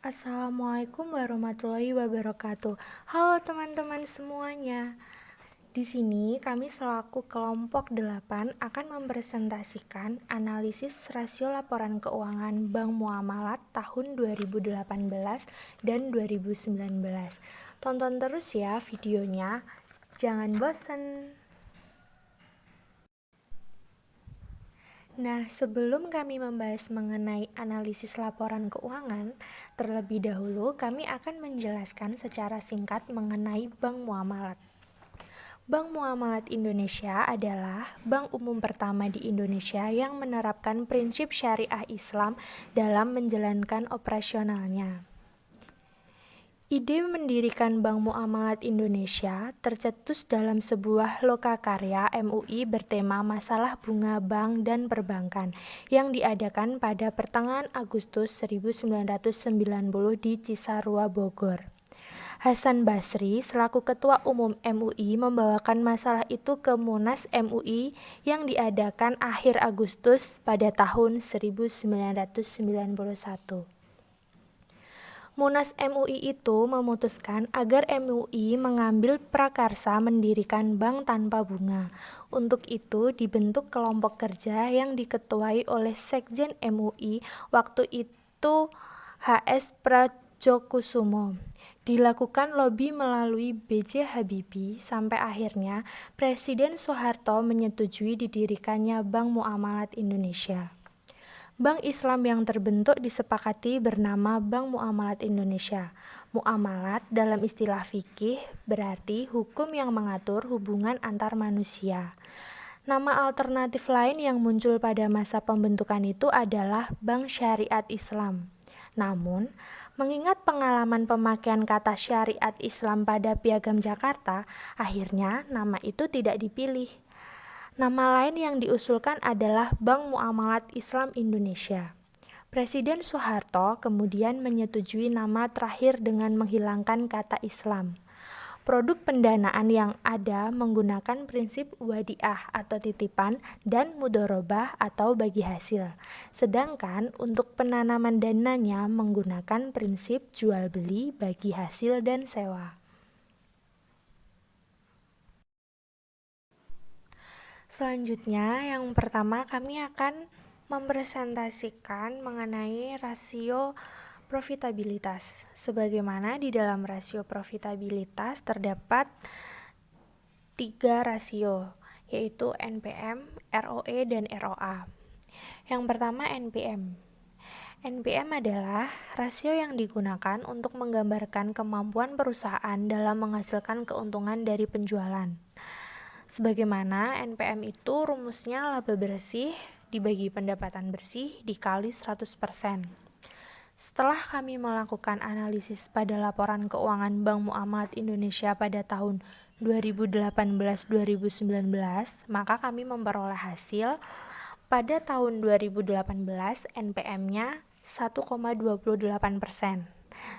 Assalamualaikum warahmatullahi wabarakatuh. Halo teman-teman semuanya. Di sini kami selaku kelompok 8 akan mempresentasikan analisis rasio laporan keuangan Bank Muamalat tahun 2018 dan 2019. Tonton terus ya videonya. Jangan bosan. Nah, sebelum kami membahas mengenai analisis laporan keuangan, terlebih dahulu kami akan menjelaskan secara singkat mengenai Bank Muamalat. Bank Muamalat Indonesia adalah bank umum pertama di Indonesia yang menerapkan prinsip syariah Islam dalam menjalankan operasionalnya. Ide mendirikan Bank Muamalat Indonesia tercetus dalam sebuah lokakarya MUI bertema Masalah Bunga Bank dan Perbankan yang diadakan pada pertengahan Agustus 1990 di Cisarua, Bogor. Hasan Basri selaku Ketua Umum MUI membawakan masalah itu ke Munas MUI yang diadakan akhir Agustus pada tahun 1991. Munas MUI itu memutuskan agar MUI mengambil prakarsa mendirikan bank tanpa bunga. Untuk itu dibentuk kelompok kerja yang diketuai oleh Sekjen MUI waktu itu HS Prajokusumo. Dilakukan lobi melalui B.J. Habibie sampai akhirnya Presiden Soeharto menyetujui didirikannya Bank Muamalat Indonesia. Bank Islam yang terbentuk disepakati bernama Bank Muamalat Indonesia. Muamalat dalam istilah fikih berarti hukum yang mengatur hubungan antar manusia. Nama alternatif lain yang muncul pada masa pembentukan itu adalah Bank Syariat Islam. Namun, mengingat pengalaman pemakaian kata syariat Islam pada Piagam Jakarta, akhirnya nama itu tidak dipilih. Nama lain yang diusulkan adalah Bank Muamalat Islam Indonesia. Presiden Soeharto kemudian menyetujui nama terakhir dengan menghilangkan kata Islam. Produk pendanaan yang ada menggunakan prinsip wadiah atau titipan dan mudorobah atau bagi hasil. Sedangkan untuk penanaman dananya menggunakan prinsip jual beli bagi hasil dan sewa. Selanjutnya, yang pertama kami akan mempresentasikan mengenai rasio profitabilitas. Sebagaimana di dalam rasio profitabilitas terdapat 3 rasio, yaitu NPM, ROE, dan ROA. Yang pertama NPM. NPM adalah rasio yang digunakan untuk menggambarkan kemampuan perusahaan dalam menghasilkan keuntungan dari penjualan. Sebagaimana NPM itu rumusnya laba bersih dibagi pendapatan bersih dikali 100%. Setelah kami melakukan analisis pada laporan keuangan Bank Muamalat Indonesia pada tahun 2018-2019, maka kami memperoleh hasil pada tahun 2018 NPM-nya 1,28%.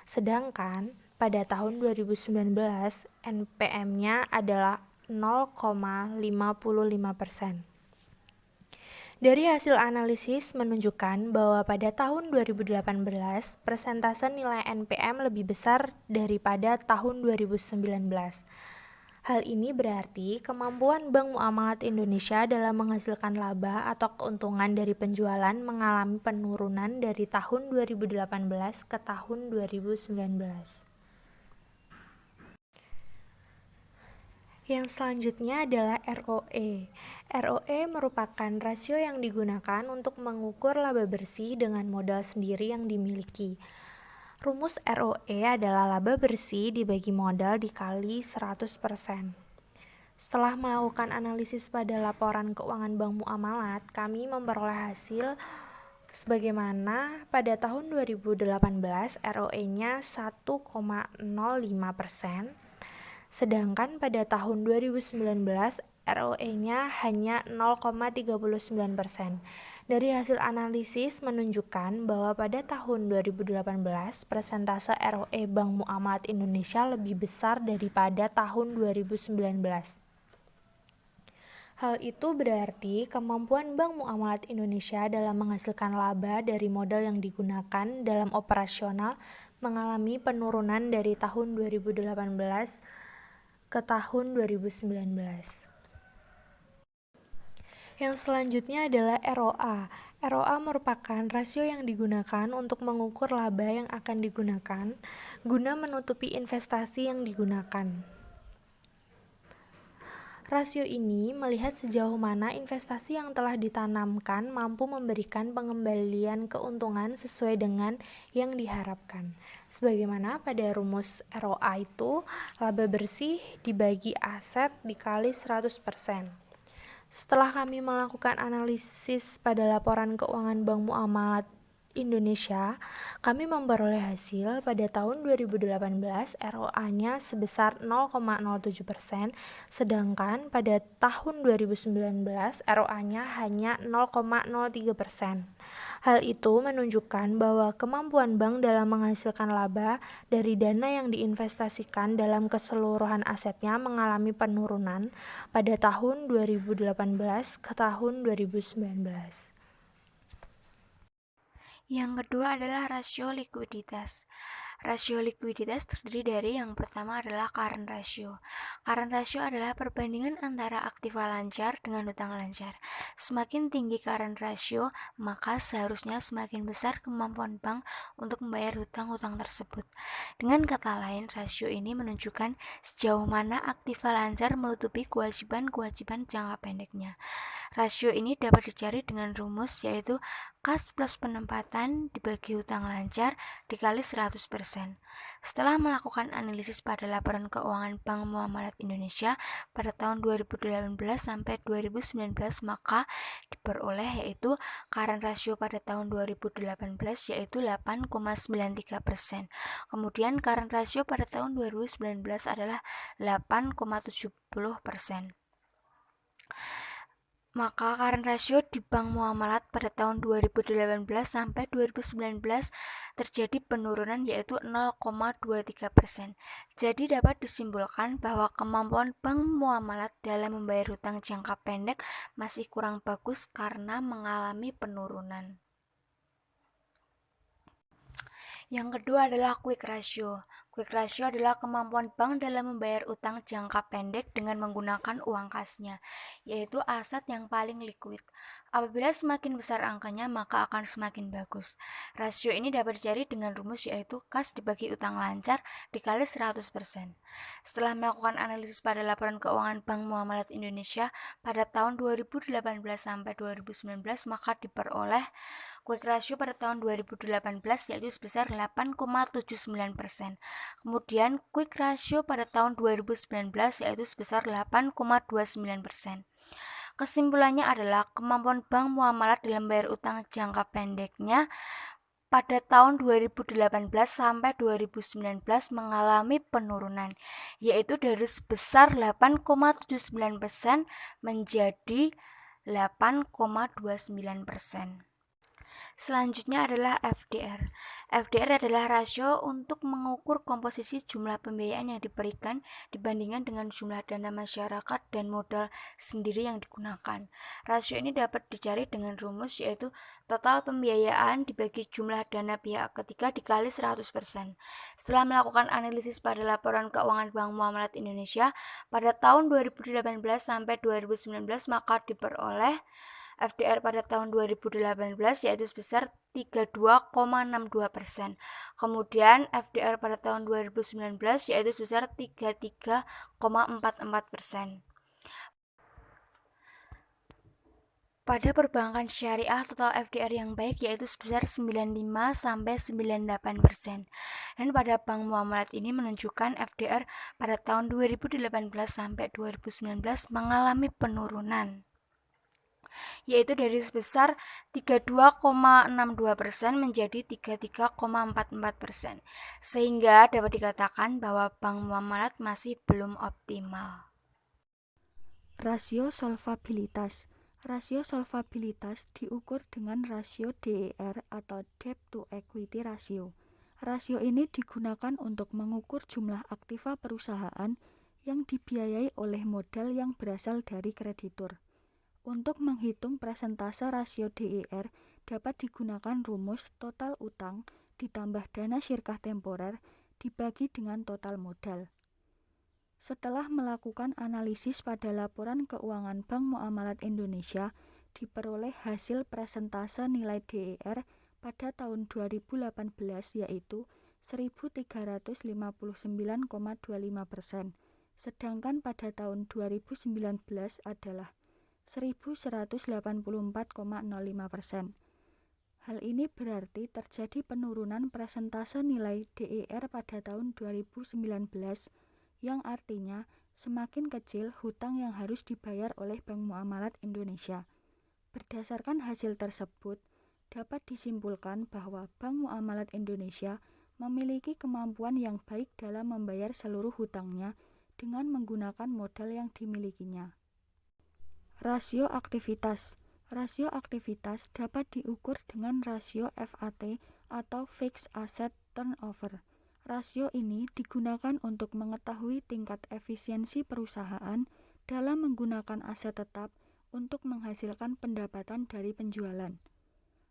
Sedangkan pada tahun 2019 NPM-nya adalah 0,55%. Dari hasil analisis menunjukkan bahwa pada tahun 2018 persentase nilai NPM lebih besar daripada tahun 2019. Hal ini berarti kemampuan Bank Muamalat Indonesia dalam menghasilkan laba atau keuntungan dari penjualan mengalami penurunan dari tahun 2018 ke tahun 2019. Yang selanjutnya adalah ROE. ROE merupakan rasio yang digunakan untuk mengukur laba bersih dengan modal sendiri yang dimiliki. Rumus ROE adalah laba bersih dibagi modal dikali 100%. Setelah melakukan analisis pada laporan keuangan Bank Muamalat, kami memperoleh hasil sebagaimana pada tahun 2018 ROE-nya 1,05%. Sedangkan pada tahun 2019 ROE-nya hanya 0,39%. Dari hasil analisis menunjukkan bahwa pada tahun 2018 persentase ROE Bank Muamalat Indonesia lebih besar daripada tahun 2019. Hal itu berarti kemampuan Bank Muamalat Indonesia dalam menghasilkan laba dari modal yang digunakan dalam operasional mengalami penurunan dari tahun 2018 ke tahun 2019. Yang selanjutnya adalah ROA. ROA merupakan rasio yang digunakan untuk mengukur laba yang akan digunakan guna menutupi investasi yang digunakan. Rasio ini melihat sejauh mana investasi yang telah ditanamkan mampu memberikan pengembalian keuntungan sesuai dengan yang diharapkan. Sebagaimana pada rumus ROA itu, laba bersih dibagi aset dikali 100%. Setelah kami melakukan analisis pada laporan keuangan Bank Muamalat Indonesia, kami memperoleh hasil pada tahun 2018 ROA-nya sebesar 0,07%, sedangkan pada tahun 2019 ROA-nya hanya 0,03%. Hal itu menunjukkan bahwa kemampuan bank dalam menghasilkan laba dari dana yang diinvestasikan dalam keseluruhan asetnya mengalami penurunan pada tahun 2018 ke tahun 2019. Yang kedua adalah rasio likuiditas. Rasio likuiditas terdiri dari yang pertama adalah current ratio. Current ratio adalah perbandingan antara aktiva lancar dengan hutang lancar. Semakin tinggi current ratio, maka seharusnya semakin besar kemampuan bank untuk membayar hutang-hutang tersebut. Dengan kata lain, rasio ini menunjukkan sejauh mana aktiva lancar menutupi kewajiban-kewajiban jangka pendeknya. Rasio ini dapat dicari dengan rumus yaitu kas plus penempatan dibagi hutang lancar dikali 100%. Setelah melakukan analisis pada laporan keuangan Bank Muamalat Indonesia pada tahun 2018 sampai 2019, maka diperoleh yaitu current ratio pada tahun 2018 yaitu 8,93%. Kemudian current ratio pada tahun 2019 adalah 8,70%. Maka current ratio di Bank Muamalat pada tahun 2018 sampai 2019 terjadi penurunan yaitu 0,23%. Jadi dapat disimpulkan bahwa kemampuan Bank Muamalat dalam membayar hutang jangka pendek masih kurang bagus karena mengalami penurunan. Yang kedua adalah quick ratio. Quick ratio adalah kemampuan bank dalam membayar utang jangka pendek dengan menggunakan uang kasnya, yaitu aset yang paling liquid. Apabila semakin besar angkanya, maka akan semakin bagus. Rasio ini dapat dicari dengan rumus yaitu kas dibagi utang lancar dikali 100%. Setelah melakukan analisis pada laporan keuangan Bank Muamalat Indonesia pada tahun 2018 sampai 2019, maka diperoleh quick ratio pada tahun 2018 yaitu sebesar 8,79%. Kemudian quick ratio pada tahun 2019 yaitu sebesar 8,29%. Kesimpulannya adalah kemampuan Bank Muamalat dalam bayar utang jangka pendeknya pada tahun 2018 sampai 2019 mengalami penurunan, yaitu dari sebesar 8,79% menjadi 8,29%. Selanjutnya adalah FDR. FDR adalah rasio untuk mengukur komposisi jumlah pembiayaan yang diberikan dibandingkan dengan jumlah dana masyarakat dan modal sendiri yang digunakan. Rasio ini dapat dicari dengan rumus yaitu total pembiayaan dibagi jumlah dana pihak ketiga dikali 100%. Setelah melakukan analisis pada laporan keuangan Bank Muamalat Indonesia pada tahun 2018 sampai 2019, maka diperoleh FDR pada tahun 2018 yaitu sebesar 32,62%. Kemudian FDR pada tahun 2019 yaitu sebesar 33,44%. Pada perbankan syariah, total FDR yang baik yaitu sebesar 95-98%. Dan pada Bank Muamalat ini menunjukkan FDR pada tahun 2018 sampai 2019 mengalami penurunan, yaitu dari sebesar 32,62% menjadi 33,44%, sehingga dapat dikatakan bahwa Bank Muamalat masih belum optimal. Rasio solvabilitas. Rasio solvabilitas diukur dengan rasio DER atau Debt to Equity Ratio. Rasio ini digunakan untuk mengukur jumlah aktiva perusahaan yang dibiayai oleh modal yang berasal dari kreditur. Untuk menghitung persentase rasio DER dapat digunakan rumus total utang ditambah dana sirkah temporer dibagi dengan total modal. Setelah melakukan analisis pada laporan keuangan Bank Muamalat Indonesia, diperoleh hasil persentase nilai DER pada tahun 2018 yaitu 1.359,25%, sedangkan pada tahun 2019 adalah 1.184,05%. Hal ini berarti terjadi penurunan persentase nilai DER pada tahun 2019, yang artinya semakin kecil hutang yang harus dibayar oleh Bank Muamalat Indonesia. Berdasarkan hasil tersebut, dapat disimpulkan bahwa Bank Muamalat Indonesia memiliki kemampuan yang baik dalam membayar seluruh hutangnya dengan menggunakan modal yang dimilikinya. Rasio aktivitas. Rasio aktivitas dapat diukur dengan rasio FAT atau Fixed Asset Turnover. Rasio ini digunakan untuk mengetahui tingkat efisiensi perusahaan dalam menggunakan aset tetap untuk menghasilkan pendapatan dari penjualan.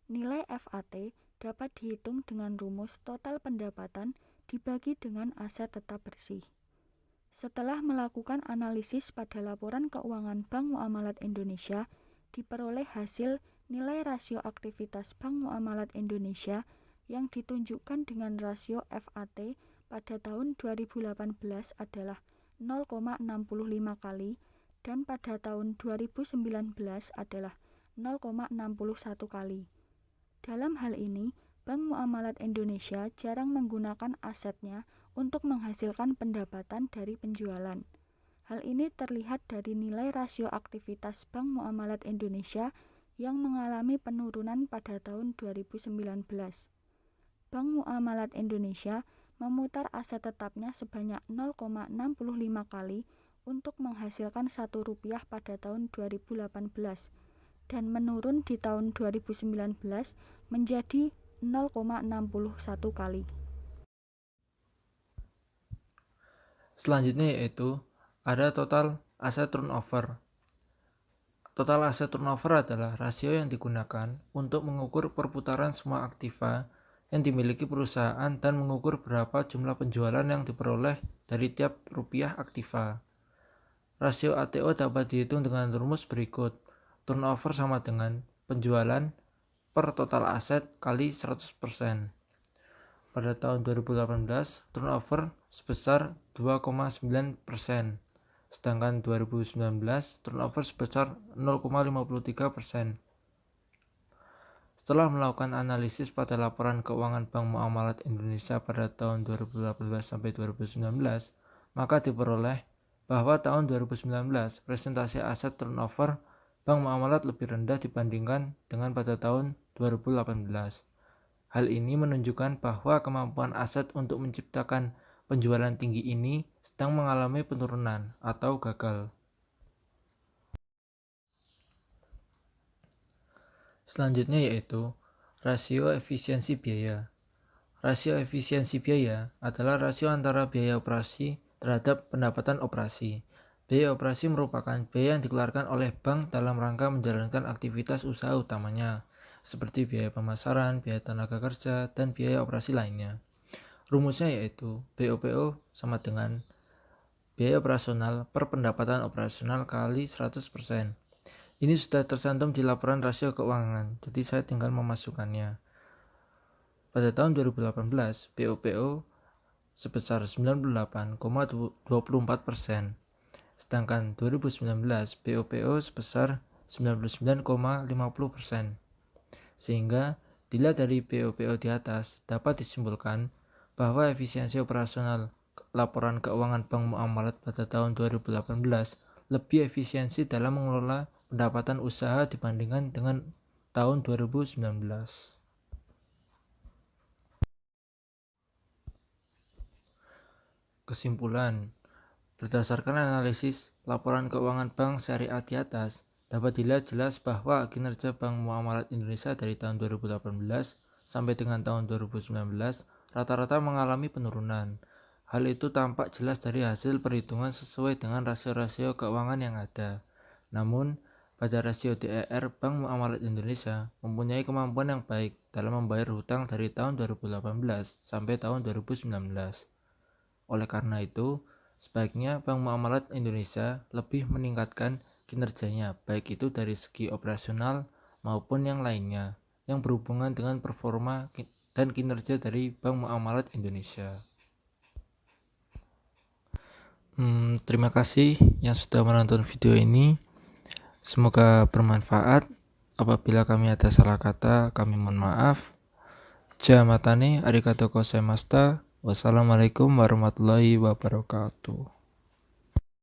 Nilai FAT dapat dihitung dengan rumus total pendapatan dibagi dengan aset tetap bersih. Setelah melakukan analisis pada laporan keuangan Bank Muamalat Indonesia, diperoleh hasil nilai rasio aktivitas Bank Muamalat Indonesia yang ditunjukkan dengan rasio FAT pada tahun 2018 adalah 0,65 kali dan pada tahun 2019 adalah 0,61 kali. Dalam hal ini, Bank Muamalat Indonesia jarang menggunakan asetnya untuk menghasilkan pendapatan dari penjualan. Hal ini terlihat dari nilai rasio aktivitas Bank Muamalat Indonesia yang mengalami penurunan pada tahun 2019. Bank Muamalat Indonesia memutar aset tetapnya sebanyak 0,65 kali untuk menghasilkan Rp1 pada tahun 2018 dan menurun di tahun 2019 menjadi 0,61 kali. Selanjutnya yaitu ada total asset turnover. Total asset turnover adalah rasio yang digunakan untuk mengukur perputaran semua aktiva yang dimiliki perusahaan dan mengukur berapa jumlah penjualan yang diperoleh dari tiap rupiah aktiva. Rasio ATO dapat dihitung dengan rumus berikut. Turnover sama dengan penjualan per total aset kali 100%. Pada tahun 2018, turnover sebesar 2,9%, sedangkan 2019 turnover sebesar 0,53%. Setelah melakukan analisis pada laporan keuangan Bank Muamalat Indonesia pada tahun 2018 sampai 2019, maka diperoleh bahwa tahun 2019 presentasi aset turnover Bank Muamalat lebih rendah dibandingkan dengan pada tahun 2018. Hal ini menunjukkan bahwa kemampuan aset untuk menciptakan penjualan tinggi ini sedang mengalami penurunan atau gagal. Selanjutnya yaitu rasio efisiensi biaya. Rasio efisiensi biaya adalah rasio antara biaya operasi terhadap pendapatan operasi. Biaya operasi merupakan biaya yang dikeluarkan oleh bank dalam rangka menjalankan aktivitas usaha utamanya, seperti biaya pemasaran, biaya tenaga kerja, dan biaya operasi lainnya. Rumusnya yaitu BOPO sama dengan biaya operasional per pendapatan operasional kali 100%. Ini sudah tercantum di laporan rasio keuangan, jadi saya tinggal memasukkannya. Pada tahun 2018, BOPO sebesar 98,24%, sedangkan 2019 BOPO sebesar 99,50%. Sehingga dilihat dari BOPO di atas, dapat disimpulkan bahwa efisiensi operasional laporan keuangan Bank Muamalat pada tahun 2018 lebih efisiensi dalam mengelola pendapatan usaha dibandingkan dengan tahun 2019. Kesimpulan, berdasarkan analisis laporan keuangan bank syariah di atas, dapat dilihat jelas bahwa kinerja Bank Muamalat Indonesia dari tahun 2018 sampai dengan tahun 2019 rata-rata mengalami penurunan. Hal itu tampak jelas dari hasil perhitungan sesuai dengan rasio-rasio keuangan yang ada. Namun, Pada rasio DER, Bank Muamalat Indonesia mempunyai kemampuan yang baik dalam membayar hutang dari tahun 2018 sampai tahun 2019. Oleh karena itu, sebaiknya Bank Muamalat Indonesia lebih meningkatkan kinerjanya, baik itu dari segi operasional maupun yang lainnya, yang berhubungan dengan performa dan kinerja dari Bank Muamalat Indonesia. Terima kasih yang sudah menonton video ini. Semoga bermanfaat. Apabila kami ada salah kata, kami mohon maaf. Jamatane arigatou gozaimashita. Wassalamualaikum warahmatullahi wabarakatuh.